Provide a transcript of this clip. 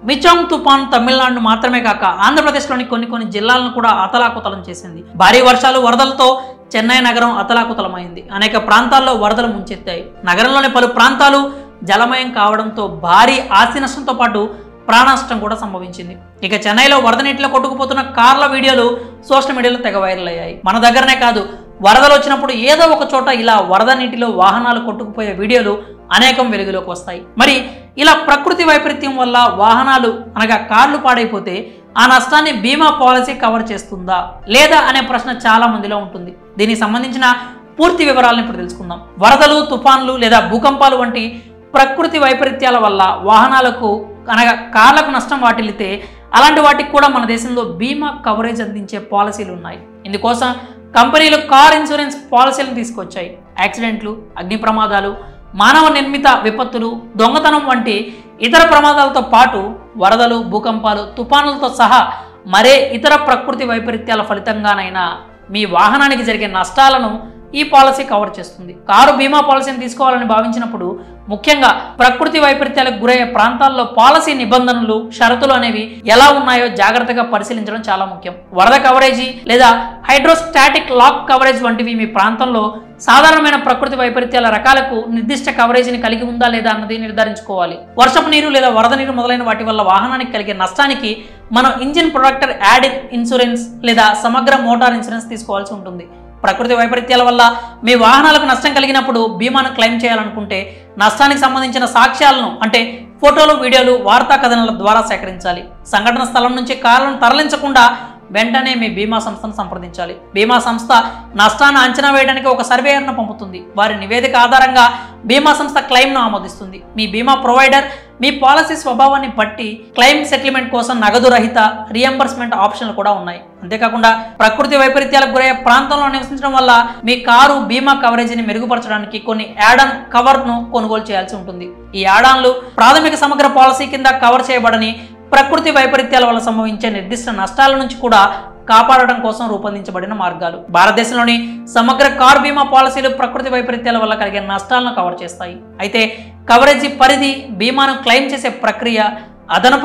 మిచాంగ్ తుఫాన్ తమిళనాడును మాత్రమే కాక ఆంధ్రప్రదేశ్లోని కొన్ని జిల్లాలను కూడా అతలాకుతలం చేసింది. భారీ వర్షాలు వరదలతో చెన్నై నగరం అతలాకుతలమైంది. అనేక ప్రాంతాల్లో వరదలు ముంచెత్తాయి. నగరంలోని పలు ప్రాంతాలు జలమయం కావడంతో భారీ ఆస్తి నష్టంతో పాటు ప్రాణనష్టం కూడా సంభవించింది. ఇక చెన్నైలో వరద నీటిలో కొట్టుకుపోతున్న కార్ల వీడియోలు సోషల్ మీడియాలో తెగ వైరల్ అయ్యాయి. మన దగ్గరనే కాదు, వరదలు వచ్చినప్పుడు ఏదో ఒక చోట ఇలా వరద నీటిలో వాహనాలు కొట్టుకుపోయే వీడియోలు అనేకం వెలుగులోకి వస్తాయి. మరి ఇలా ప్రకృతి వైపరీత్యం వల్ల వాహనాలు అనగా కార్లు పాడైపోతే ఆ నష్టాన్ని బీమా పాలసీ కవర్ చేస్తుందా లేదా అనే ప్రశ్న చాలా మందిలో ఉంటుంది. దీనికి సంబంధించిన పూర్తి వివరాలను ఇప్పుడు తెలుసుకుందాం. వరదలు, తుఫాన్లు లేదా భూకంపాలు వంటి ప్రకృతి వైపరీత్యాల వల్ల వాహనాలకు అనగా కార్లకు నష్టం వాటిల్లితే అలాంటి వాటికి కూడా మన దేశంలో బీమా కవరేజ్ అందించే పాలసీలు ఉన్నాయి. ఇందుకోసం కంపెనీలు కార్ ఇన్సూరెన్స్ పాలసీలను తీసుకొచ్చాయి. యాక్సిడెంట్లు, అగ్ని ప్రమాదాలు, మానవ నిర్మిత విపత్తులు, దొంగతనం వంటి ఇతర ప్రమాదాలతో పాటు వరదలు, భూకంపాలు, తుఫానులతో సహా మరే ఇతర ప్రకృతి వైపరీత్యాల ఫలితంగానైనా మీ వాహనానికి జరిగే నష్టాలను ఈ పాలసీ కవర్ చేస్తుంది. కారు బీమా పాలసీని తీసుకోవాలని భావించినప్పుడు ముఖ్యంగా ప్రకృతి వైపరీత్యాలకు గురయ్యే ప్రాంతాల్లో పాలసీ నిబంధనలు, షరతులు అనేవి ఎలా ఉన్నాయో జాగ్రత్తగా పరిశీలించడం చాలా ముఖ్యం. వరద కవరేజీ లేదా హైడ్రోస్టాటిక్ లాక్ కవరేజ్ వంటివి మీ ప్రాంతంలో సాధారణమైన ప్రకృతి వైపరీత్యాల రకాలకు నిర్దిష్ట కవరేజీని కలిగి ఉందా లేదా అన్నది నిర్ధారించుకోవాలి. వర్షపు నీరు లేదా వరద నీరు మొదలైన వాటి వల్ల వాహనానికి కలిగే నష్టానికి మనం ఇంజిన్ ప్రొటెక్టర్ యాడ్ ఇన్సూరెన్స్ లేదా సమగ్ర మోటార్ ఇన్సూరెన్స్ తీసుకోవాల్సి ఉంటుంది. ప్రకృతి వైపరీత్యాల వల్ల మీ వాహనాలకు నష్టం కలిగినప్పుడు బీమాను క్లెయిమ్ చేయాలనుకుంటే నష్టానికి సంబంధించిన సాక్ష్యాలను అంటే ఫోటోలు, వీడియోలు, వార్తా కథనాల ద్వారా సేకరించాలి. సంఘటన స్థలం నుంచి కార్లను తరలించకుండా వెంటనే మీ బీమా సంస్థను సంప్రదించాలి. బీమా సంస్థ నష్టాన్ని అంచనా వేయడానికి ఒక సర్వేయర్ను పంపుతుంది. వారి నివేదిక ఆధారంగా బీమా సంస్థ క్లెయిమ్ను ఆమోదిస్తుంది. మీ బీమా ప్రొవైడర్ మీ పాలసీ స్వభావాన్ని బట్టి క్లెయిమ్ సెటిల్మెంట్ కోసం నగదు రహిత రియంబర్స్మెంట్ ఆప్షన్లు కూడా ఉన్నాయి. అంతేకాకుండా ప్రకృతి వైపరీత్యాలకు గురయ్యే ప్రాంతంలో నివసించడం వల్ల మీ కారు బీమా కవరేజీని మెరుగుపరచడానికి కొన్ని యాడ్ ఆన్ కవర్ను కొనుగోలు చేయాల్సి ఉంటుంది. ఈ యాడ్ ఆన్లు ప్రాథమిక సమగ్ర పాలసీ కింద కవర్ చేయబడని ప్రకృతి వైపరీత్యాల వల్ల సంభవించే నిర్దిష్ట నష్టాల నుంచి కూడా కాపాడడం కోసం రూపొందించబడిన మార్గాలు. భారతదేశంలోని సమగ్ర కార్ బీమా పాలసీలు ప్రకృతి వైపరీత్యాల వల్ల కలిగే నష్టాలను కవర్ చేస్తాయి. అయితే కవరేజీ పరిధి, బీమాను క్లెయిమ్ చేసే ప్రక్రియ, అదనపు